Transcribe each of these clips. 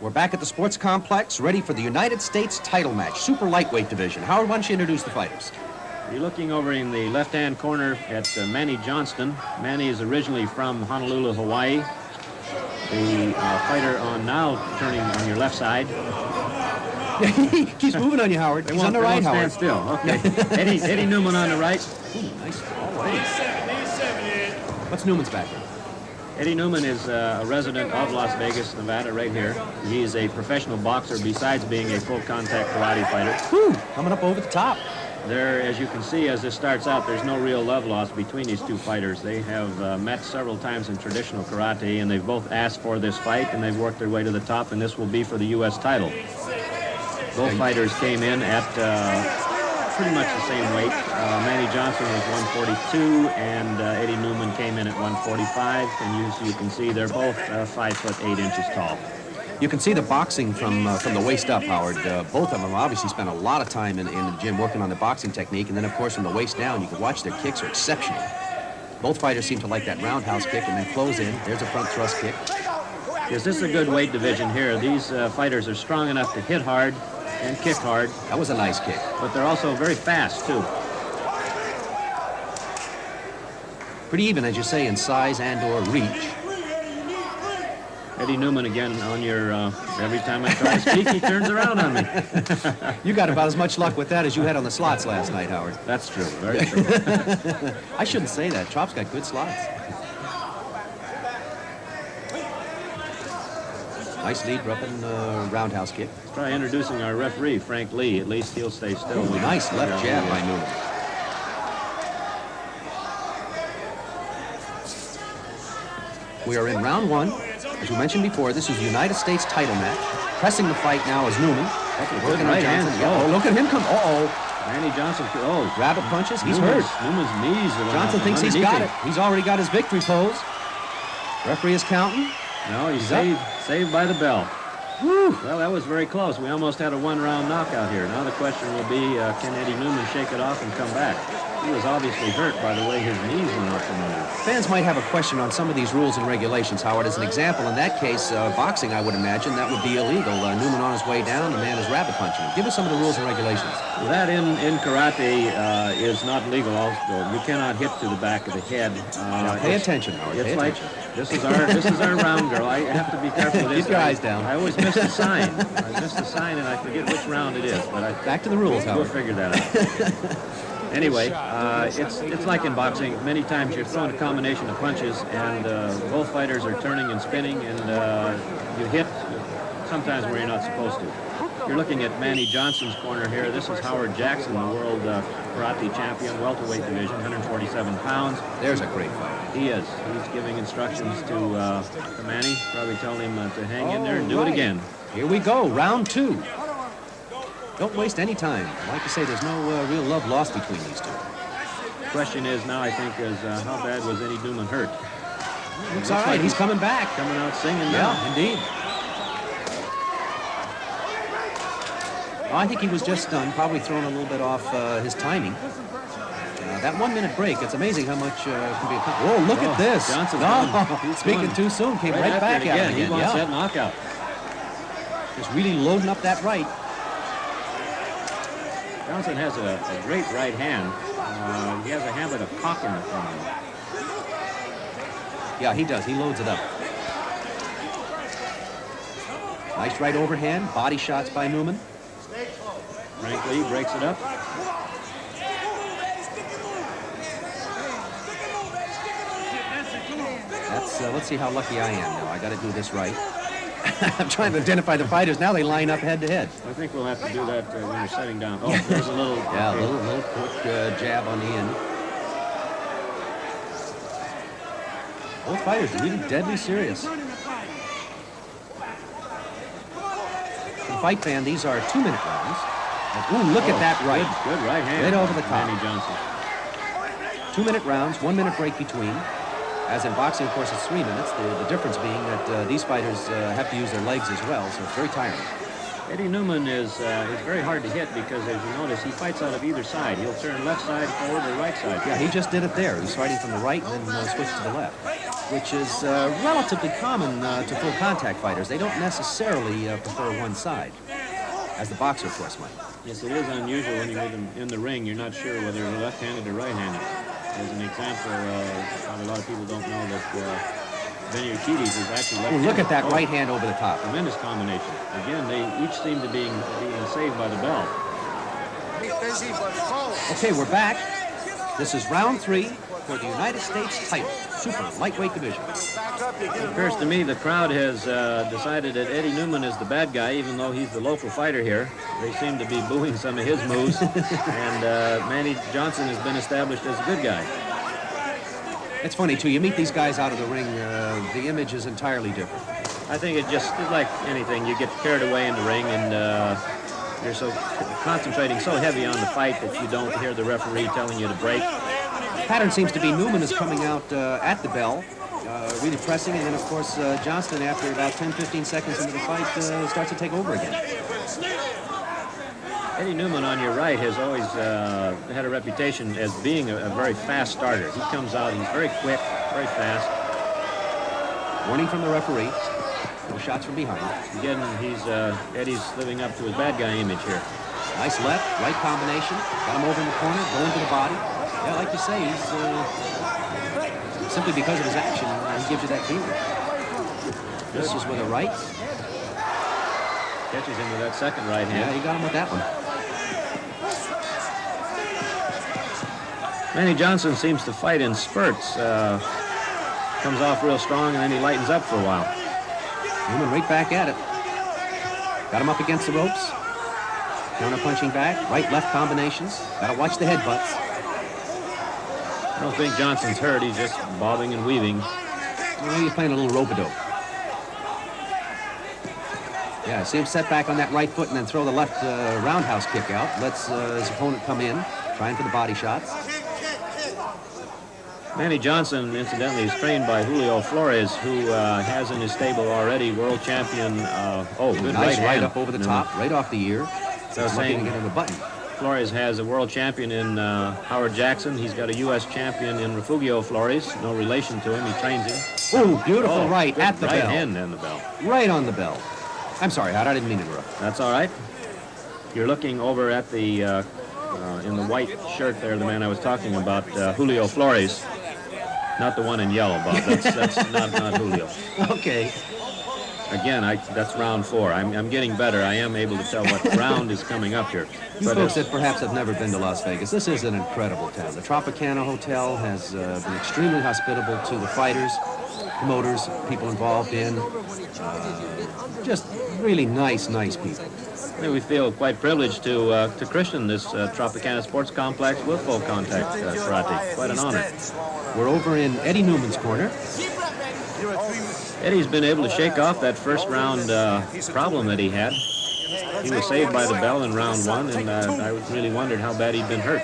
We're back at the sports complex, ready for the United States title match, super lightweight division. Howard, why don't you introduce the fighters? You're looking over in the left-hand corner at Manny Johnston. Manny is originally from Honolulu, Hawaii. The fighter now turning on your left side. He keeps moving on you, Howard. He's on the right, Howard. Stand still. Okay. Eddie Newman on the right. Ooh, nice. All right. What's Newman's background? Eddie Newman is a resident of Las Vegas, Nevada, right here. He is a professional boxer besides being a full-contact karate fighter. Whew, coming up over the top. There, as you can see, as this starts out, there's no real love lost between these two fighters. They have met several times in traditional karate, and they've both asked for this fight, and they've worked their way to the top, and this will be for the U.S. title. Both fighters came in at pretty much the same weight. Manny Johnson was 142, and Eddie Newman came in at 145, and as you can see, they're both 5'8" tall. You can see the boxing from the waist up, Howard. Both of them obviously spent a lot of time in the gym working on the boxing technique, and then, of course, from the waist down, you can watch their kicks are exceptional. Both fighters seem to like that roundhouse kick and then close in. There's a front thrust kick. Is this a good weight division here? These fighters are strong enough to hit hard and kick hard. That was a nice kick. But they're also very fast, too. Pretty even, as you say, in size and or reach. Eddie Newman again on your, every time I try to speak, he turns around on me. You got about as much luck with that as you had on the slots last night, Howard. That's true, very true. I shouldn't say that. Chop's got good slots. Nice lead, dropping roundhouse kick. Let's try introducing our referee, Frank Lee. At least he'll stay still. Ooh, nice left jab by Newman. We are in round one. As we mentioned before, this is the United States title match. Pressing the fight now is Newman. Working on Johnson. Oh, look at him come. Uh-oh. Manny Johnson. Oh, rabbit punches. He's hurt. Newman's knees are Johnson thinks he's got it. He's already got his victory pose. Referee is counting. No, he's saved by the bell. Whew. Well, that was very close. We almost had a one-round knockout here. Now the question will be, can Eddie Newman shake it off and come back? He was obviously hurt by the way his knees went out from under. Fans might have a question on some of these rules and regulations, Howard. As an example, in that case, boxing, I would imagine, that would be illegal. Newman on his way down, the man is rabbit punching him. Give us some of the rules and regulations. Well, that in karate is not legal also. You cannot hit to the back of the head. Pay attention, Howard. It's like, this is our round, girl. I have to be careful with this. Keep your eyes down. I always miss the sign. I miss the sign and I forget which round it is. But back to the rules, Howard. We'll figure that out. Anyway, it's like in boxing. Many times you're throwing a combination of punches, and both fighters are turning and spinning, and you hit sometimes where you're not supposed to. You're looking at Manny Johnson's corner here. This is Howard Jackson, the world karate champion, welterweight division, 147 pounds. There's a great fight. He is. He's giving instructions to Manny, probably telling him to hang in there and do it again. Here we go, round two. Don't waste any time. Like I say, there's no real love lost between these two. The question is now, I think, is how bad was Eddie Newman hurt? Looks all right. He's coming back. Coming out singing now. Yeah, indeed. Well, I think he was just stunned, probably thrown a little bit off his timing. That 1 minute break, it's amazing how much can be accomplished. Whoa, look at this. Johnson's speaking too soon, came right back at him again. He wants that knockout. Just really loading up that right. Johnson has a great right hand. He has a habit of cocking it from him. Yeah, he does. He loads it up. Nice right overhand. Body shots by Newman. Frank Lee breaks it up. Let's see how lucky I am now. I got to do this right. I'm trying to identify the fighters. Now they line up head to head. I think we'll have to do that when you're setting down. Oh, there's a little... Yeah, a little quick jab on the end. Both fighters are really deadly serious. For the fight fan, these are 2 minute rounds. Ooh, look at that right. Good right hand. Right over the top. Manny Johnson. 2 minute rounds, 1 minute break between. As in boxing, of course, it's 3 minutes. The difference being that these fighters have to use their legs as well, so it's very tiring. Eddie Newman is very hard to hit because, as you notice, he fights out of either side. He'll turn left side forward or right side. Yeah, he just did it there. He's fighting from the right and then switched to the left. which is relatively common to full contact fighters. They don't necessarily prefer one side, as the boxer, of course, might. Yes, it is unusual when you're in the ring. You're not sure whether you're left-handed or right-handed. As an example, probably a lot of people don't know that Benny Urquidez is actually left-handed. Look at that right hand over the top. Tremendous combination. Again, they each seem to be being saved by the bell. Okay, we're back. This is round 3 for the United States title, super lightweight division. It appears to me the crowd has decided that Eddie Newman is the bad guy, even though he's the local fighter here. They seem to be booing some of his moves, and Manny Johnson has been established as a good guy. It's funny, too. You meet these guys out of the ring, the image is entirely different. I think it's like anything. You get carried away in the ring, and you're so concentrating so heavy on the fight that you don't hear the referee telling you to break. Pattern seems to be Newman is coming out at the bell, really pressing, and then, of course, Johnston, after about 10-15 seconds into the fight, starts to take over again. Eddie Newman on your right has always had a reputation as being a very fast starter. He comes out, he's very quick, very fast. Warning from the referee. No shots from behind. Again, Eddie's living up to his bad guy image here. Nice left, right combination. Got him over in the corner, going to the body. Yeah, like you say, he's simply because of his action, he gives you that feeling. This is with a right. Catches him with that second right hand. Yeah, he got him with that one. Manny Johnson seems to fight in spurts. Comes off real strong, and then he lightens up for a while. Newman right back at it. Got him up against the ropes. Counter punching back. Right-left combinations. Got to watch the headbutts. I don't think Johnson's hurt. He's just bobbing and weaving. Well, he's playing a little rope-a-dope. Yeah, see him set back on that right foot and then throw the left roundhouse kick out. Lets his opponent come in, trying for the body shots. Manny Johnson, incidentally, is trained by Julio Flores, who has in his stable already world champion. Good nice right hand. up over the top, right off the ear. So saying, get him a button. Flores has a world champion in Howard Jackson. He's got a U.S. champion in Refugio Flores. No relation to him. He trains him. Oh, beautiful right at the right bell. Right hand and the bell. Right on the bell. I'm sorry, Howard, I didn't mean to interrupt. That's all right. You're looking over at the, in the white shirt there, the man I was talking about, Julio Flores. Not the one in yellow, Bob. That's not Julio. Okay. Again, that's round 4. I'm getting better. I am able to tell what round is coming up here. You folks that perhaps have never been to Las Vegas, this is an incredible town. The Tropicana Hotel has been extremely hospitable to the fighters, promoters, people involved in. Just really nice people. We feel quite privileged to christen this Tropicana Sports Complex with full contact karate. Quite an honor. We're over in Eddie Newman's corner. Eddie's been able to shake off that first round problem that he had. He was saved by the bell in round 1, and I really wondered how bad he'd been hurt.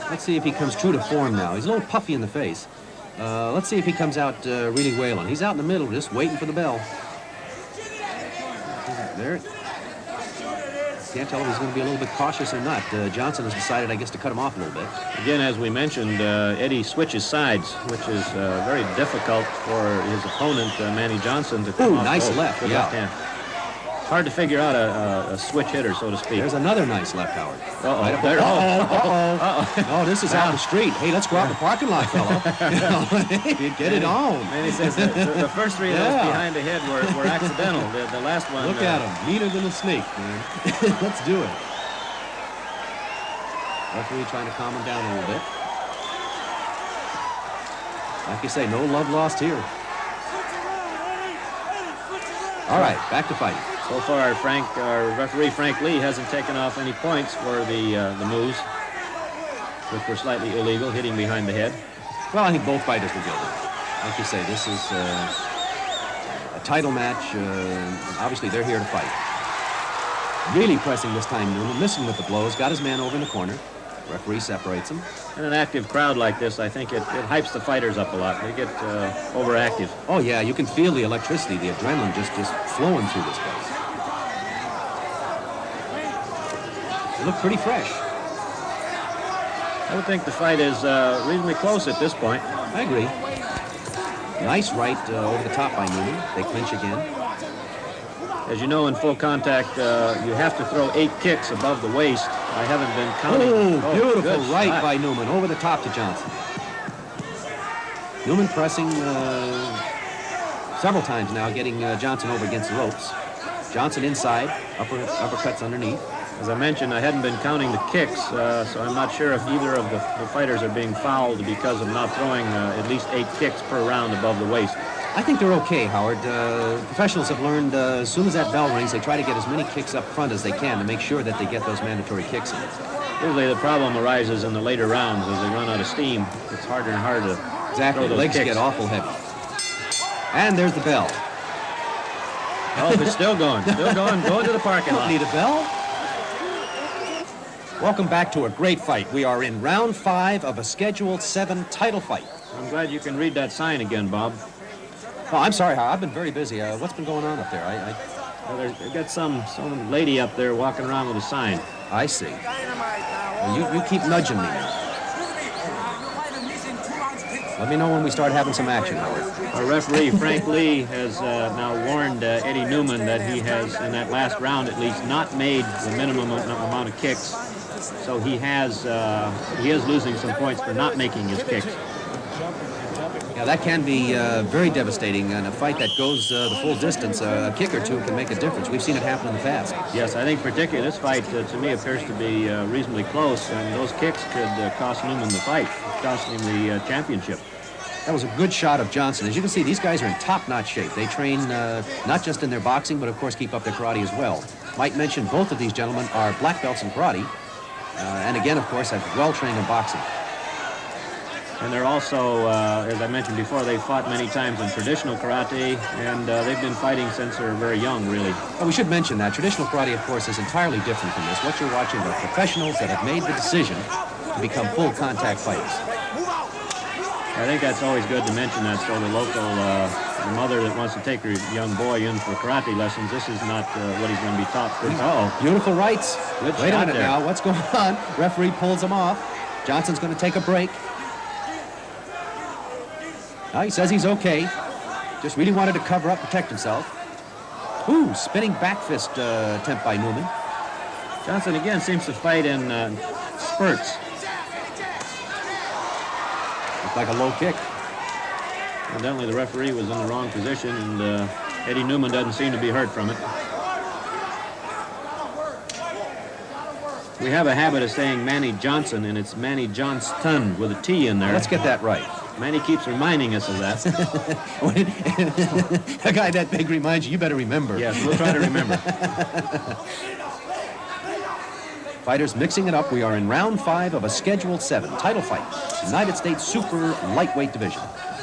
Let's see if he comes true to form now. He's a little puffy in the face. Let's see if he comes out really wailing. He's out in the middle, just waiting for the bell. There. Can't tell if he's going to be a little bit cautious or not. Johnson has decided, I guess, to cut him off a little bit. Again, as we mentioned, Eddie switches sides, which is very difficult for his opponent, Manny Johnson, to come off. Nice left, yeah. Left hand. Hard to figure out a switch hitter, so to speak. There's another nice left, Howard. Uh-oh. Oh, this is out the street. Hey, let's go out in the parking lot, fellow. Get it on. Manny says the first 3 of those behind the head were accidental. The last one... Look at him. Neater than a snake, man. Let's do it. Referee trying to calm him down a little bit. Like you say, no love lost here. All right, back to fighting. So far, our referee Frank Lee hasn't taken off any points for the moves, which were slightly illegal, hitting behind the head. Well, I think both fighters were guilty. Like you say, this is a title match. Obviously, they're here to fight. Really pressing this time, Newman, missing with the blows, got his man over in the corner. Referee separates him. In an active crowd like this, I think it hypes the fighters up a lot. They get overactive. Oh, yeah, you can feel the electricity, the adrenaline just flowing through this place. They look pretty fresh. I would think the fight is reasonably close at this point. I agree. Nice right over the top by Newman. They clinch again. As you know, in full contact, you have to throw 8 kicks above the waist. I haven't been counting. Oh, beautiful right shot by Newman over the top to Johnson. Newman pressing several times now, getting Johnson over against the ropes. Johnson inside, uppercuts underneath. As I mentioned, I hadn't been counting the kicks, so I'm not sure if either of the fighters are being fouled because of not throwing at least 8 kicks per round above the waist. I think they're okay, Howard. Professionals have learned as soon as that bell rings, they try to get as many kicks up front as they can to make sure that they get those mandatory kicks in. Usually the problem arises in the later rounds as they run out of steam. It's harder and harder to Exactly, the legs get awful heavy. And there's the bell. Oh, it's still going to the parking lot. Don't need a bell. Welcome back to a great fight. We are in round 5 of a scheduled 7 title fight. I'm glad you can read that sign again, Bob. Oh, I'm sorry, Howard. I've been very busy. What's been going on up there? Well, they've got some lady up there walking around with a sign. I see. Well, you keep nudging me. Let me know when we start having some action, Howard. Our referee, Frank Lee, has now warned Eddie Newman that he has, in that last round at least, not made the minimum amount of kicks. So he is losing some points for not making his kicks. Yeah, that can be very devastating in a fight that goes the full distance. A kick or two can make a difference. We've seen it happen in the past. Yes, I think particularly this fight, to me, appears to be reasonably close, and those kicks could cost Newman the fight, cost him the championship. That was a good shot of Johnson. As you can see, these guys are in top-notch shape. They train not just in their boxing, but of course keep up their karate as well. Might mention both of these gentlemen are black belts in karate, and again, of course, have well trained in boxing. And they're also, as I mentioned before, they've fought many times in traditional karate, and they've been fighting since they're very young, really. Well, we should mention that. Traditional karate, of course, is entirely different from this. What you're watching are professionals that have made the decision to become full contact fighters. I think that's always good to mention that, so the local the mother that wants to take her young boy in for karate lessons, this is not what he's going to be taught. Beautiful rights. Good Wait a shot minute there. now. What's going on? Referee pulls him off. Johnson's going to take a break. Now he says he's okay. Just really wanted to cover up, protect himself. Ooh, spinning back fist attempt by Newman. Johnson again seems to fight in spurts. Looked like a low kick. Evidently the referee was in the wrong position, and Eddie Newman doesn't seem to be hurt from it. We have a habit of saying Manny Johnson, and it's Manny Johnston with a T in there. Let's get that right. Manny keeps reminding us of that. A guy that big reminds you, you better remember. Yes, we'll try to remember. Fighters mixing it up. We are in round 5 of a scheduled 7 title fight. United States Super Lightweight Division.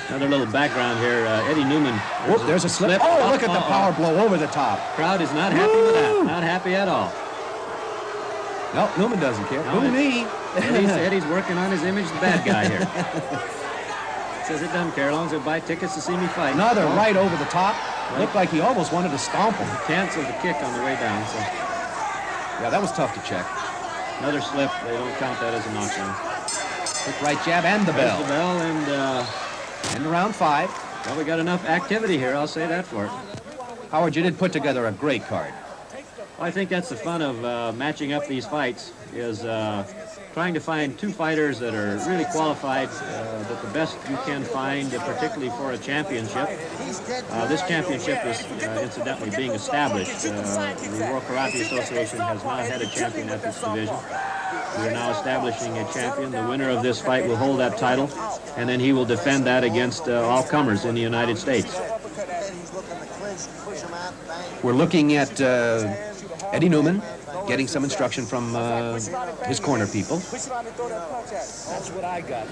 Another little background here. Eddie Newman. Whoop, there's a slip. Oh, look at the power blow over the top. Crowd is not happy with that. Not happy at all. No, Newman doesn't care. No, Who me? Eddie's working on his image, the bad guy here. Says it doesn't care as long as they buy tickets to see me fight. Another right over the top. Looked like he almost wanted to stomp him. Canceled the kick on the way down. So. Yeah, that was tough to check. Another slip. They don't count that as a knockdown. Quick right jab and the bell. There's the bell, and into round 5. Well, we got enough activity here. I'll say that for it. Howard, you did put together a great card. Well, I think that's the fun of matching up these fights, is trying to find two fighters that are really qualified, that the best you can find, particularly for a championship. This championship is incidentally being established. The World Karate Association has not had a champion at this division. We are now establishing a champion. The winner of this fight will hold that title, and then he will defend that against all comers in the United States. We're looking at Eddie Newman getting some instruction from his corner people.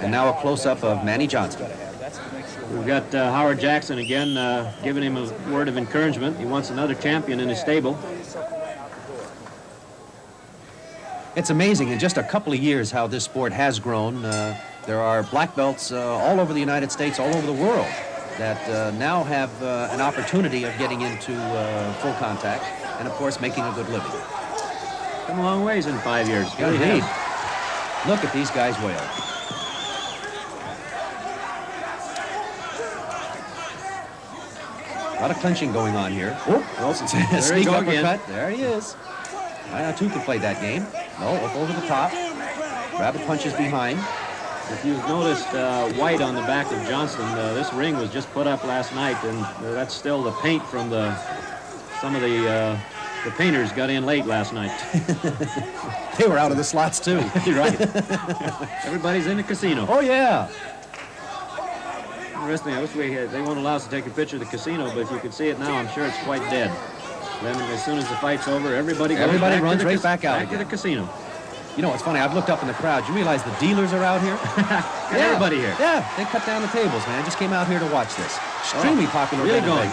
And now a close-up of Manny Johnson. We've got Howard Jackson again giving him a word of encouragement. He wants another champion in his stable. It's amazing in just a couple of years how this sport has grown. There are black belts all over the United States, all over the world, that now have an opportunity of getting into full contact and, of course, making a good living. Come a long ways in 5 years. Indeed. Look at these guys wail. lot of clinching going on here. Oh, Wilson says sneak uppercut. There he is. Two could play that game. No, up over the top. Rabbit punches behind. If you've noticed white on the back of Johnson, this ring was just put up last night, and that's still the paint from some of the painters got in late last night. They were out of the slots too. Right. Everybody's in the casino. Oh yeah. Interesting. I wish they won't allow us to take a picture of the casino, but if you can see it now, I'm sure it's quite dead. Then as soon as the fight's over, everybody runs right back out to the casino. You know, it's funny, I've looked up in the crowd. You realize the dealers are out here? Everybody here. Yeah, they cut down the tables, man. Just came out here to watch this. Extremely popular. Really going.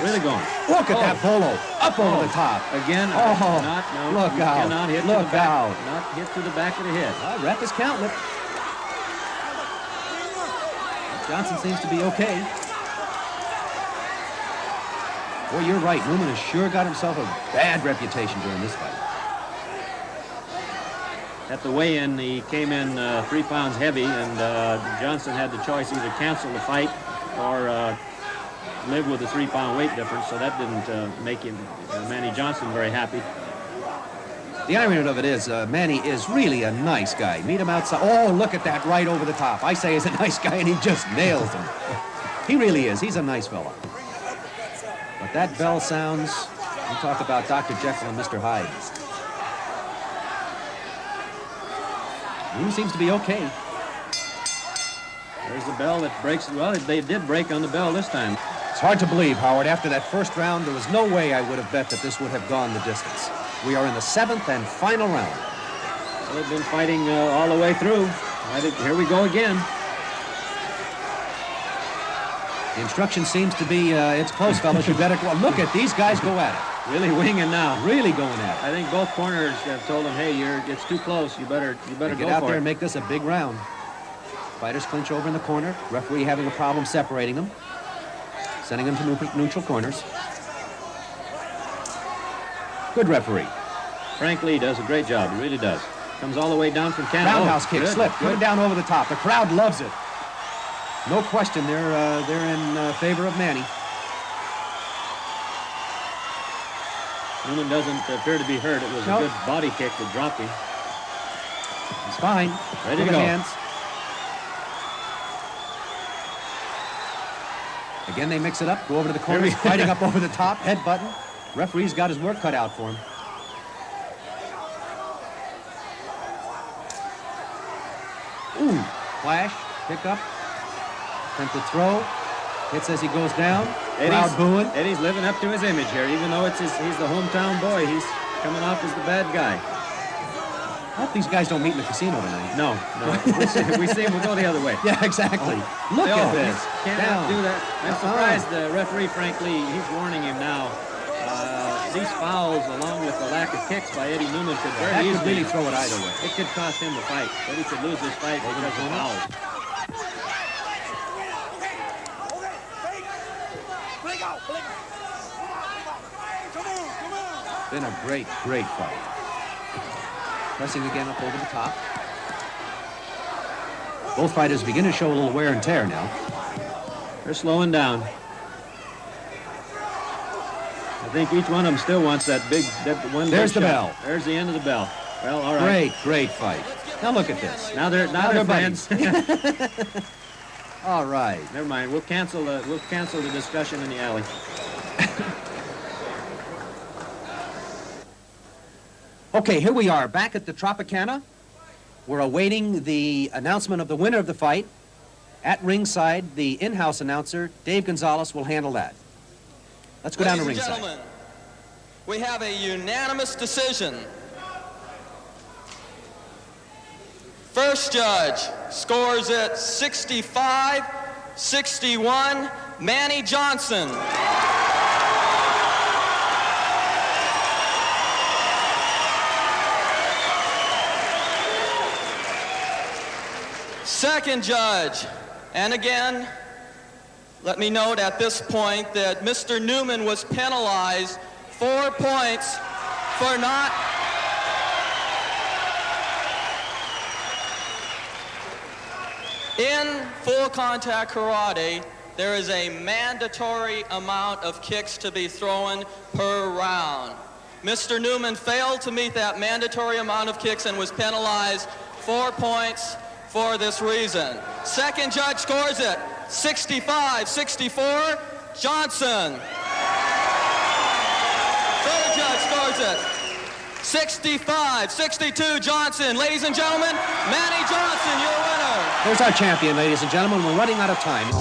Look at that polo. Up over the top. Again. Look out. Cannot hit Look to the back, out. Not hit to the back of the head. Ref is counting it. Johnson seems to be okay. Boy, you're right. Newman has sure got himself a bad reputation during this fight. At the weigh-in, he came in 3 pounds heavy, and Johnson had the choice either cancel the fight or live with a 3-pound weight difference, so that didn't make him, Manny Johnson, very happy. The irony of it is, Manny is really a nice guy. Meet him outside. Oh, look at that right over the top. I say he's a nice guy, and he just nails him. He really is. He's a nice fella. But that bell sounds, we talk about Dr. Jekyll and Mr. Hyde. He seems to be okay. There's the bell that breaks. Well, they did break on the bell this time. It's hard to believe, Howard. After that first round, there was no way I would have bet that this would have gone the distance. We are in the 7th and final round. Well, they've been fighting all the way through. Here we go again. The instruction seems to be, it's close, fellas. You better go. Look at these guys go at it. Really winging now. Really going at it. I think both corners have told him, hey, it's too close. You better get out there and make this a big round. Fighters clinch over in the corner. Referee having a problem separating them. Sending them to neutral corners. Good referee. Frank Lee does a great job. He really does. Comes all the way down from Canada. Roundhouse kick, slip, coming down over the top. The crowd loves it. No question, they're in favor of Manny. Newman doesn't appear to be hurt. It was a good body kick that dropped him. He's fine. Ready to go. Hands. Again, they mix it up. Go over to the corners. Fighting up over the top. Head button. Referee's got his work cut out for him. Ooh. Flash. Pick up. Attempted throw. Hits as he goes down. Crowd booing. Eddie's living up to his image here, even though he's the hometown boy. He's coming off as the bad guy. I hope these guys don't meet in the casino tonight. No. we see him, we'll go the other way. Yeah, exactly. Look at this. Can't do that. I'm surprised the referee, Frank Lee, he's warning him now. These fouls, along with the lack of kicks by Eddie Newman, could very easily really throw it either way. It could cost him the fight. Eddie could lose this fight because of fouls. Been a great fight. Pressing again up over the top. Both fighters begin to show a little wear and tear now. They're slowing down. I think each one of them still wants that one. There's the bell. There's the end of the bell. Well, all right. Great fight. Now look at this. Now they're friends. All right. Never mind. We'll cancel the discussion in the alley. Okay, here we are back at the Tropicana. We're awaiting the announcement of the winner of the fight. At ringside, the in-house announcer, Dave Gonzalez, will handle that. Let's go down to ringside. Ladies and gentlemen, we have a unanimous decision. First judge scores it 65-61, Manny Johnson. Second judge, and again, let me note at this point that Mr. Newman was penalized 4 points for not in full contact karate. there is a mandatory amount of kicks to be thrown per round. Mr. Newman failed to meet that mandatory amount of kicks and was penalized 4 points for this reason. Second judge scores it, 65-64, Johnson. Third judge scores it, 65-62, Johnson. Ladies and gentlemen, Manny Johnson, your winner. There's our champion, ladies and gentlemen. We're running out of time.